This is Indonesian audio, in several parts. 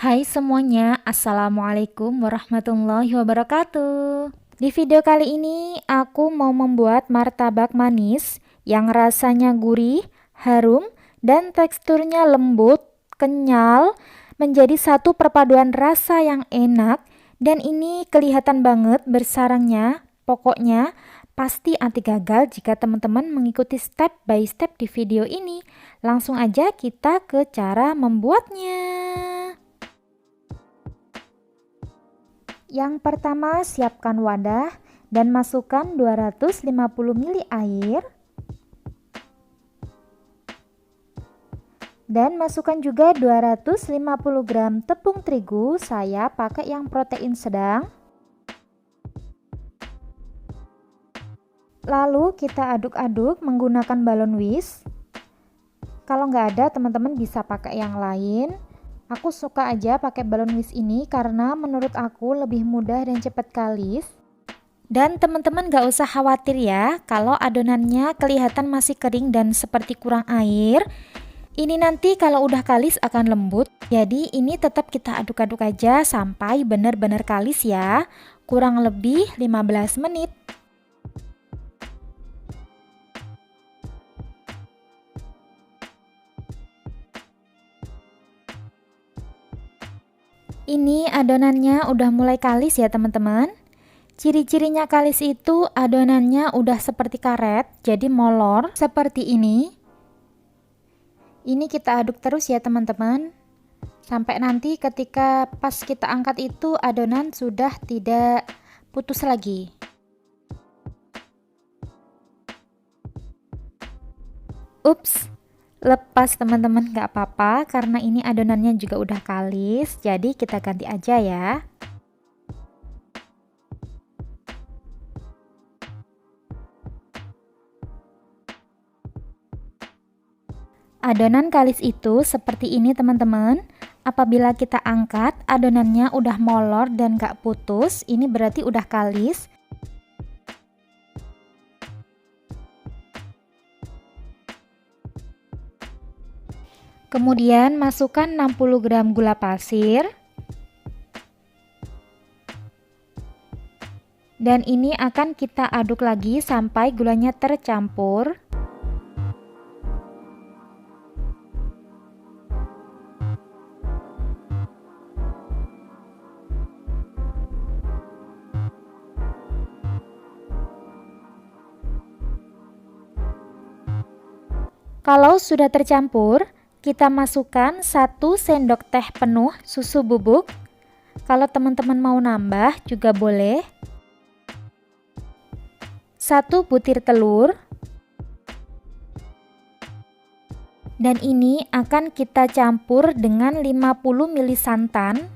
Hai semuanya, Assalamualaikum warahmatullahi wabarakatuh. Di video kali ini aku mau membuat martabak manis yang rasanya gurih, harum, dan teksturnya lembut, kenyal, menjadi satu perpaduan rasa yang enak. Dan ini kelihatan banget bersarangnya. Pokoknya pasti anti gagal jika teman-teman mengikuti step by step di video ini. Langsung aja kita ke cara membuatnya. Yang pertama, siapkan wadah dan masukkan 250 ml air. Dan masukkan juga 250 gram tepung terigu, saya pakai yang protein sedang. Lalu kita aduk-aduk menggunakan balon whisk. Kalau nggak ada, teman-teman bisa pakai yang lain. Aku suka aja pakai balon whisk ini karena menurut aku lebih mudah dan cepat kalis. Dan teman-teman gak usah khawatir ya kalau adonannya kelihatan masih kering dan seperti kurang air. Ini nanti kalau udah kalis akan lembut. Jadi ini tetap kita aduk-aduk aja sampai benar-benar kalis ya. Kurang lebih 15 menit. Ini adonannya udah mulai kalis ya teman-teman. Ciri-cirinya kalis itu adonannya udah seperti karet, jadi molor seperti ini. Ini kita aduk terus ya teman-teman. Sampai nanti ketika pas kita angkat itu adonan sudah tidak putus lagi. Ups, lepas teman-teman, gak apa-apa karena ini adonannya juga udah kalis, jadi kita ganti aja ya. Adonan kalis itu seperti ini teman-teman. Apabila kita angkat adonannya udah molor dan gak putus, ini berarti udah kalis. Kemudian masukkan 60 gram gula pasir. Dan ini akan kita aduk lagi sampai gulanya tercampur. Kalau sudah tercampur, kita masukkan 1 sendok teh penuh susu bubuk. Kalau teman-teman mau nambah juga boleh. 1 butir telur. Dan ini akan kita campur dengan 50 ml santan.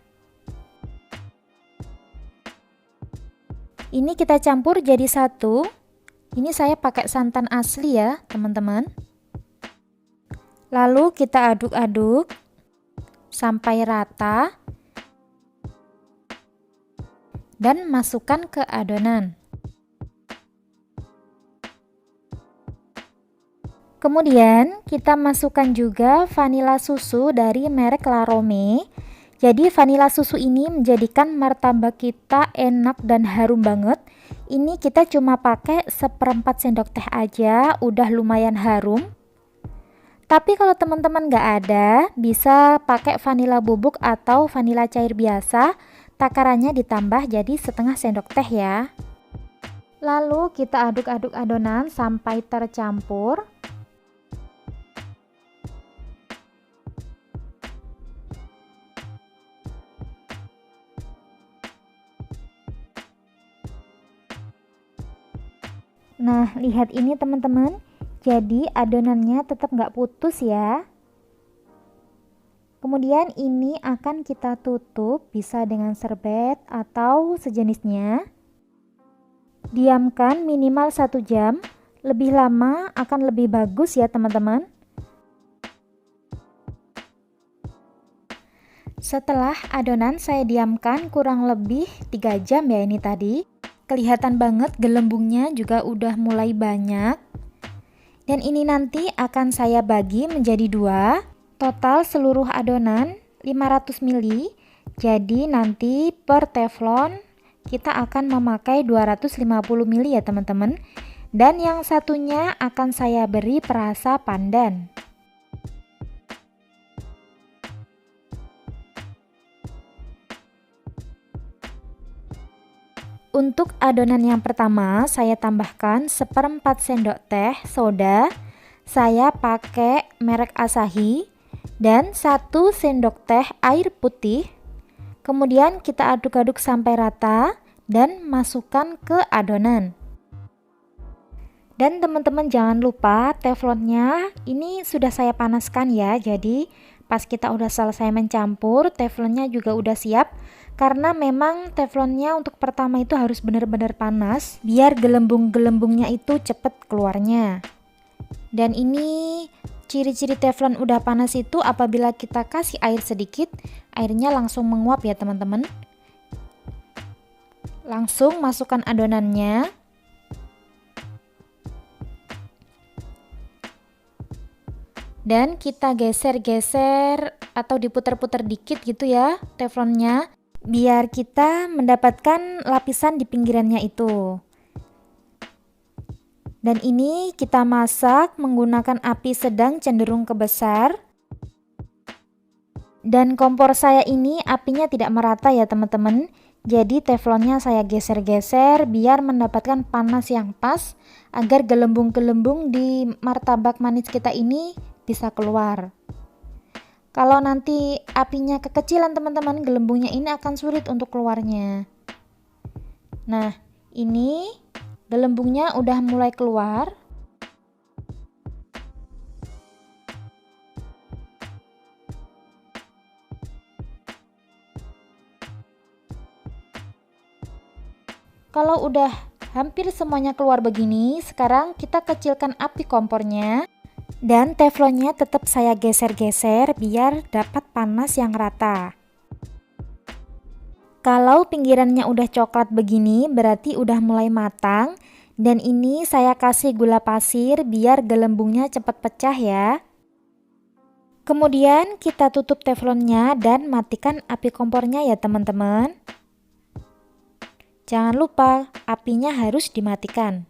Ini kita campur jadi satu. Ini saya pakai santan asli ya, teman-teman. Lalu kita aduk-aduk sampai rata dan masukkan ke adonan. Kemudian kita masukkan juga vanila susu dari merek Larome. Jadi vanila susu ini menjadikan martabak kita enak dan harum banget. Ini kita cuma pakai 1/4 sendok teh aja, udah lumayan harum. Tapi kalau teman-teman nggak ada, bisa pakai vanila bubuk atau vanila cair biasa. Takarannya ditambah jadi 1/2 sendok teh ya. Lalu kita aduk-aduk adonan sampai tercampur. Nah, lihat ini teman-teman. Jadi adonannya tetap nggak putus ya. Kemudian ini akan kita tutup, bisa dengan serbet atau sejenisnya. Diamkan minimal 1 jam. Lebih lama akan lebih bagus ya teman-teman. Setelah adonan saya diamkan kurang lebih 3 jam ya ini tadi. Kelihatan banget gelembungnya juga udah mulai banyak. Dan ini nanti akan saya bagi menjadi 2. Total seluruh adonan 500 ml. Jadi nanti per teflon kita akan memakai 250 ml ya teman-teman. Dan yang satunya akan saya beri perasa pandan. Untuk adonan yang pertama, saya tambahkan 1/4 sendok teh soda. Saya pakai merek Asahi dan 1 sendok teh air putih. Kemudian kita aduk-aduk sampai rata dan masukkan ke adonan. Dan teman-teman jangan lupa teflonnya ini sudah saya panaskan ya. Jadi pas kita udah selesai mencampur, teflonnya juga udah siap. Karena memang teflonnya untuk pertama itu harus benar-benar panas biar gelembung-gelembungnya itu cepet keluarnya. Dan ini ciri-ciri teflon udah panas itu apabila kita kasih air sedikit, airnya langsung menguap ya teman-teman. Langsung masukkan adonannya. Dan kita geser-geser atau diputar-putar dikit gitu ya teflonnya, biar kita mendapatkan lapisan di pinggirannya itu. Dan ini kita masak menggunakan api sedang cenderung ke besar. Dan kompor saya ini apinya tidak merata ya teman-teman. Jadi teflonnya saya geser-geser biar mendapatkan panas yang pas agar gelembung-gelembung di martabak manis kita ini bisa keluar. Kalau nanti apinya kekecilan teman-teman, gelembungnya ini akan sulit untuk keluarnya. Nah, ini gelembungnya udah mulai keluar. Kalau udah hampir semuanya keluar begini, sekarang kita kecilkan api kompornya. Dan teflonnya tetap saya geser-geser biar dapat panas yang rata. Kalau pinggirannya udah coklat begini berarti udah mulai matang. Dan ini saya kasih gula pasir biar gelembungnya cepat pecah ya. Kemudian kita tutup teflonnya dan matikan api kompornya ya teman-teman. Jangan lupa apinya harus dimatikan.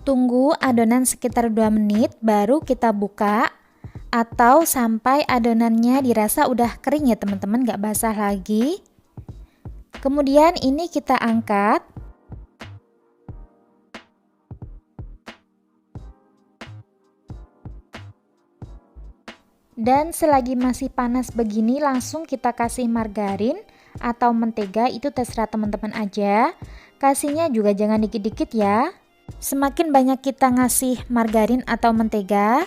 Tunggu adonan sekitar 2 menit baru kita buka, atau sampai adonannya dirasa udah kering ya teman-teman, gak basah lagi. Kemudian ini kita angkat. Dan selagi masih panas begini langsung kita kasih margarin atau mentega, itu terserah teman-teman aja. Kasihnya juga jangan dikit-dikit ya. Semakin banyak kita ngasih margarin atau mentega,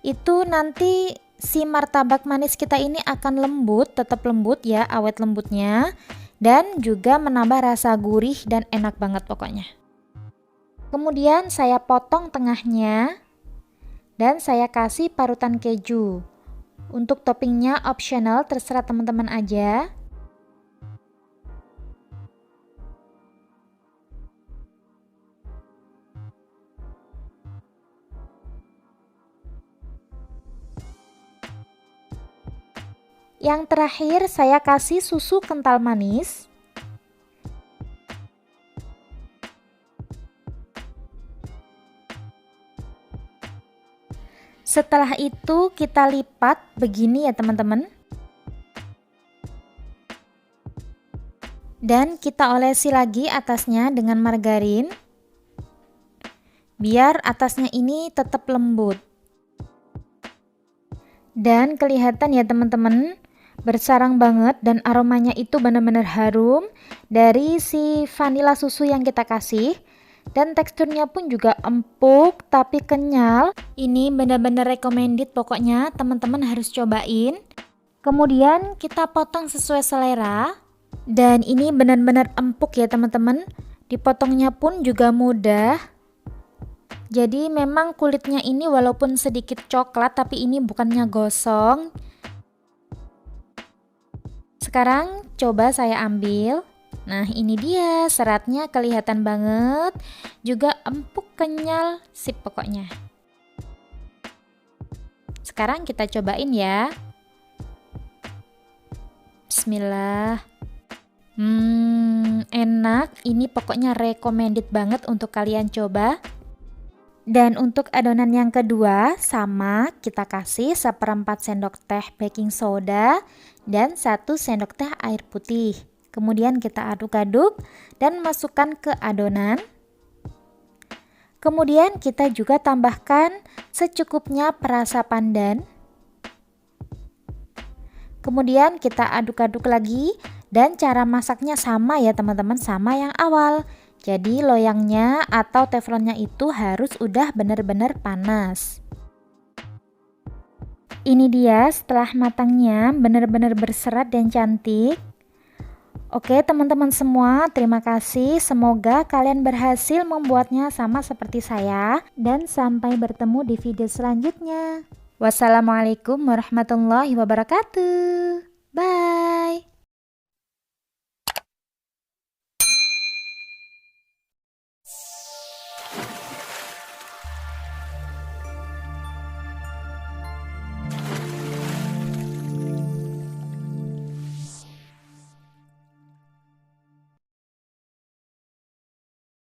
itu nanti si martabak manis kita ini akan lembut, tetap lembut ya, awet lembutnya. Dan juga menambah rasa gurih dan enak banget pokoknya. Kemudian saya potong tengahnya dan saya kasih parutan keju. Untuk toppingnya optional, terserah teman-teman aja. Yang terakhir saya kasih susu kental manis. Setelah itu kita lipat begini ya teman-teman. Dan kita olesi lagi atasnya dengan margarin. Biar atasnya ini tetap lembut. Dan kelihatan ya teman-teman, bersarang banget dan aromanya itu benar-benar harum dari si vanila susu yang kita kasih. Dan teksturnya pun juga empuk tapi kenyal. Ini benar-benar recommended pokoknya, teman-teman harus cobain. Kemudian kita potong sesuai selera. Dan ini benar-benar empuk ya teman-teman. Dipotongnya pun juga mudah. Jadi memang kulitnya ini walaupun sedikit coklat tapi ini bukannya gosong. Sekarang coba saya ambil. Nah ini dia, seratnya kelihatan banget, juga empuk kenyal, sip pokoknya. Sekarang kita cobain ya. Bismillah. Enak. Ini pokoknya recommended banget untuk kalian coba. Dan untuk adonan yang kedua, sama kita kasih 1/4 sendok teh baking soda dan 1 sendok teh air putih. Kemudian kita aduk-aduk dan masukkan ke adonan. Kemudian kita juga tambahkan secukupnya perasa pandan. Kemudian kita aduk-aduk lagi dan cara masaknya sama ya teman-teman, sama yang awal. Jadi loyangnya atau teflonnya itu harus udah benar-benar panas. Ini dia setelah matangnya benar-benar berserat dan cantik. Oke teman-teman semua, terima kasih. Semoga kalian berhasil membuatnya sama seperti saya. Dan sampai bertemu di video selanjutnya. Wassalamualaikum warahmatullahi wabarakatuh. Bye.